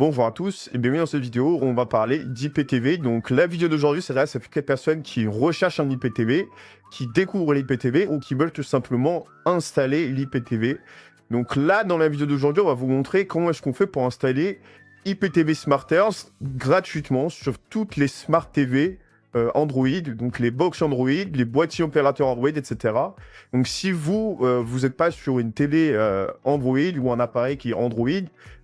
Bonjour à tous et bienvenue dans cette vidéo où on va parler d'IPTV. Donc la vidéo d'aujourd'hui s'adresse à toutes les personnes qui recherchent un IPTV, qui découvrent l'IPTV ou qui veulent tout simplement installer l'IPTV. Donc là, dans la vidéo d'aujourd'hui, on va vous montrer comment est-ce qu'on fait pour installer IPTV Smarters gratuitement sur toutes les Smart TV Android, donc les box Android, les boîtiers opérateurs Android, etc. Donc si vous n'êtes pas sur une télé Android ou un appareil qui est Android,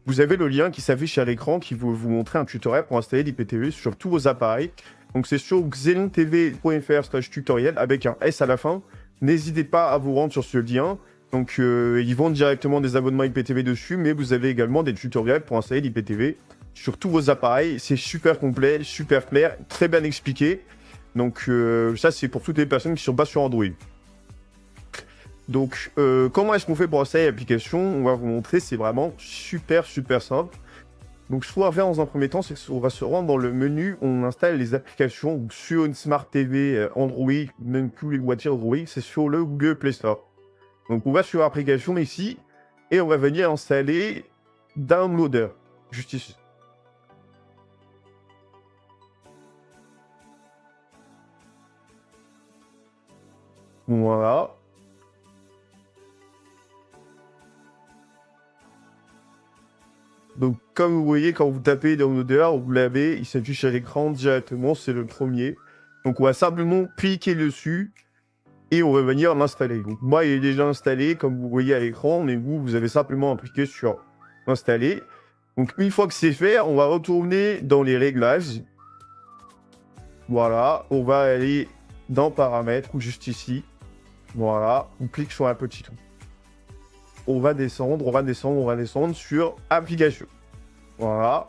vous avez le lien qui s'affiche à l'écran qui va vous montrer un tutoriel pour installer l'IPTV sur tous vos appareils. Donc c'est sur xelontv.fr/tutoriel avec un S à la fin. N'hésitez pas à vous rendre sur ce lien. Donc ils vendent directement des abonnements IPTV dessus, mais vous avez également des tutoriels pour installer l'IPTV sur tous vos appareils. C'est super complet, super clair, très bien expliqué. Donc ça c'est pour toutes les personnes qui ne sont pas sur Android. Donc comment est-ce qu'on fait pour installer l'application? On va vous montrer, c'est vraiment super simple. Donc ce qu'on va faire dans un premier temps, c'est qu'on va se rendre dans le menu où on installe les applications. Donc, sur une Smart TV Android, même tous les boîtiers Android, c'est sur le Google Play Store. Donc on va sur application ici et on va venir installer Downloader, juste ici. Voilà. Donc comme vous voyez, quand vous tapez Downloader, vous l'avez, il s'affiche à l'écran directement, c'est le premier. Donc on va simplement cliquer dessus et on va venir l'installer. Donc moi, il est déjà installé, comme vous voyez à l'écran, mais vous avez simplement à cliquer sur installer. Donc une fois que c'est fait, on va retourner dans les réglages. Voilà, on va aller dans paramètres, ou juste ici. Voilà, on clique sur un petit tout. On va descendre sur application. Voilà,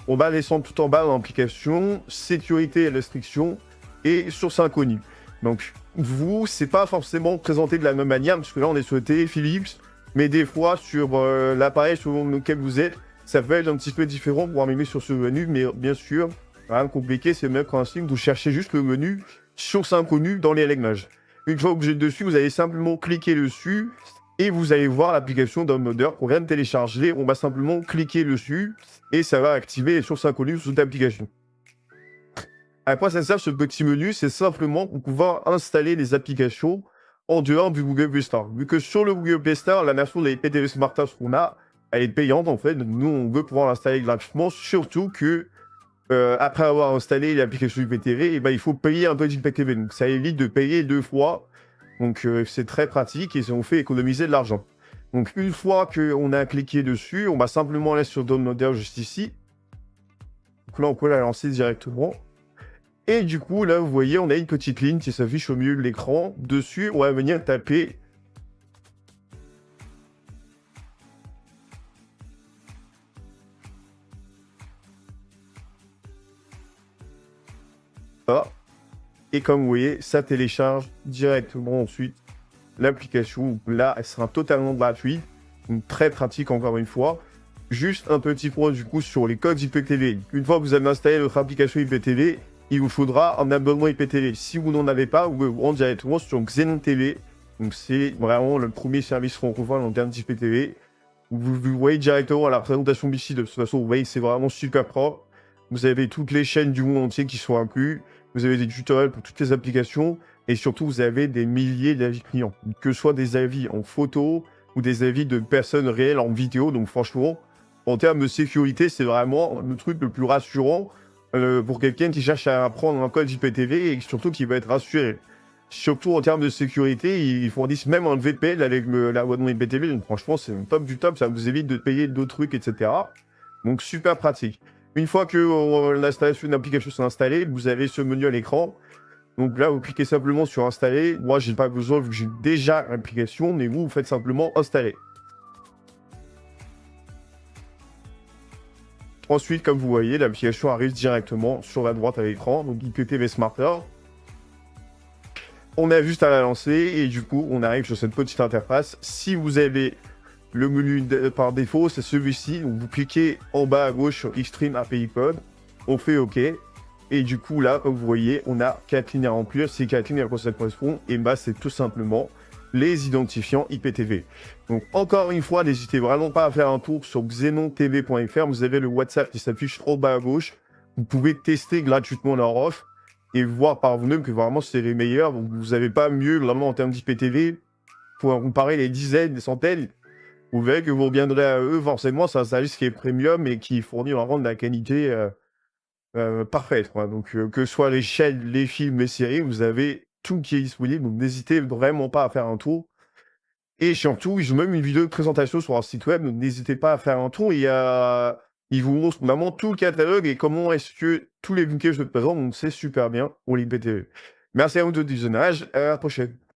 on va descendre tout en bas dans l'application, sécurité et restrictions et source inconnue. Donc vous, c'est pas forcément présenté de la même manière, parce que là on est sur le télé Philips, mais des fois sur l'appareil sur lequel vous êtes, ça peut être un petit peu différent pour arriver sur ce menu, mais bien sûr, rien de compliqué, c'est le même principe, vous cherchez juste le menu source inconnue dans les réglages. Une fois que vous êtes dessus, vous allez simplement cliquer dessus et vous allez voir l'application Downloader qu'on vient de télécharger. On va simplement cliquer dessus et ça va activer les sources inconnues sur l'application. À quoi ça sert ce petit menu? C'est simplement pour pouvoir installer les applications en dehors du Google Play Store. Vu que sur le Google Play Store, la version des IPTV Smarters qu'on a, elle est payante en fait. Nous, on veut pouvoir l'installer gratuitement, surtout que après avoir installé l'application IPTV, il faut payer un peu d'IPTV. Donc ça évite de payer 2 fois. Donc c'est très pratique et ça nous fait économiser de l'argent. Donc une fois qu'on a cliqué dessus, on va simplement aller sur Downloader juste ici. Donc là, on peut la lancer directement. Et du coup, là, vous voyez, on a une petite ligne qui s'affiche au milieu de l'écran. Dessus, on va venir taper ça. Et comme vous voyez, ça télécharge directement ensuite l'application. Là, elle sera totalement gratuite. Donc très pratique encore une fois. Juste un petit point du coup sur les codes IPTV. Une fois que vous avez installé votre application IPTV, il vous faudra un abonnement IPTV. Si vous n'en avez pas, vous pouvez vous rendre directement sur Xenon TV. Donc c'est vraiment le premier service francophone en termes d'IPTV. Vous voyez directement à la présentation d'ici. De toute façon, vous voyez, c'est vraiment super propre. Vous avez toutes les chaînes du monde entier qui sont inclus. Vous avez des tutoriels pour toutes les applications. Et surtout, vous avez des milliers d'avis clients. Que ce soit des avis en photo ou des avis de personnes réelles en vidéo. Donc franchement, en termes de sécurité, c'est vraiment le truc le plus rassurant pour quelqu'un qui cherche à apprendre un code IPTV et surtout qui va être rassuré. Surtout en termes de sécurité, ils fournissent même un VPN avec l'abonnement IPTV. Donc franchement, c'est le top du top. Ça vous évite de payer d'autres trucs, etc. Donc super pratique. Une fois que l'installation d'une application s'est installée, vous avez ce menu à l'écran. Donc là, vous cliquez simplement sur installer. Moi, j'ai pas besoin vu que j'ai déjà l'application, mais vous faites simplement installer. Ensuite, comme vous voyez, l'application arrive directement sur la droite à l'écran, donc IPTV Smarter. On a juste à la lancer et du coup, on arrive sur cette petite interface. Si vous avez le menu par défaut, c'est celui-ci. Donc vous cliquez en bas à gauche sur Extreme API Code. On fait OK. Et du coup, là, comme vous voyez, on a 4 lignes à remplir. Ces 4 lignes à quoi ça correspond? Et bah, c'est tout simplement les identifiants IPTV. Donc, encore une fois, n'hésitez vraiment pas à faire un tour sur xenontv.fr. Vous avez le WhatsApp qui s'affiche au bas à gauche. Vous pouvez tester gratuitement leur offre et voir par vous-même que vraiment c'est les meilleurs. Donc, vous n'avez pas mieux vraiment en termes d'IPTV. Pour en comparer les dizaines, les centaines, vous verrez que vous reviendrez à eux forcément. C'est un service qui est premium et qui fournit vraiment de la qualité parfaite, quoi. Donc, que ce soit les chaînes, les films, les séries, vous avez tout qui est disponible. Donc, n'hésitez vraiment pas à faire un tour. Et surtout, ils ont même une vidéo de présentation sur leur site web. Donc, n'hésitez pas à faire un tour. Ils vous montrent vraiment tout le catalogue et comment est-ce que tous les bouquets que je te présente. Donc, c'est super bien pour l'IPTV. Merci à vous de visionnage. À la prochaine.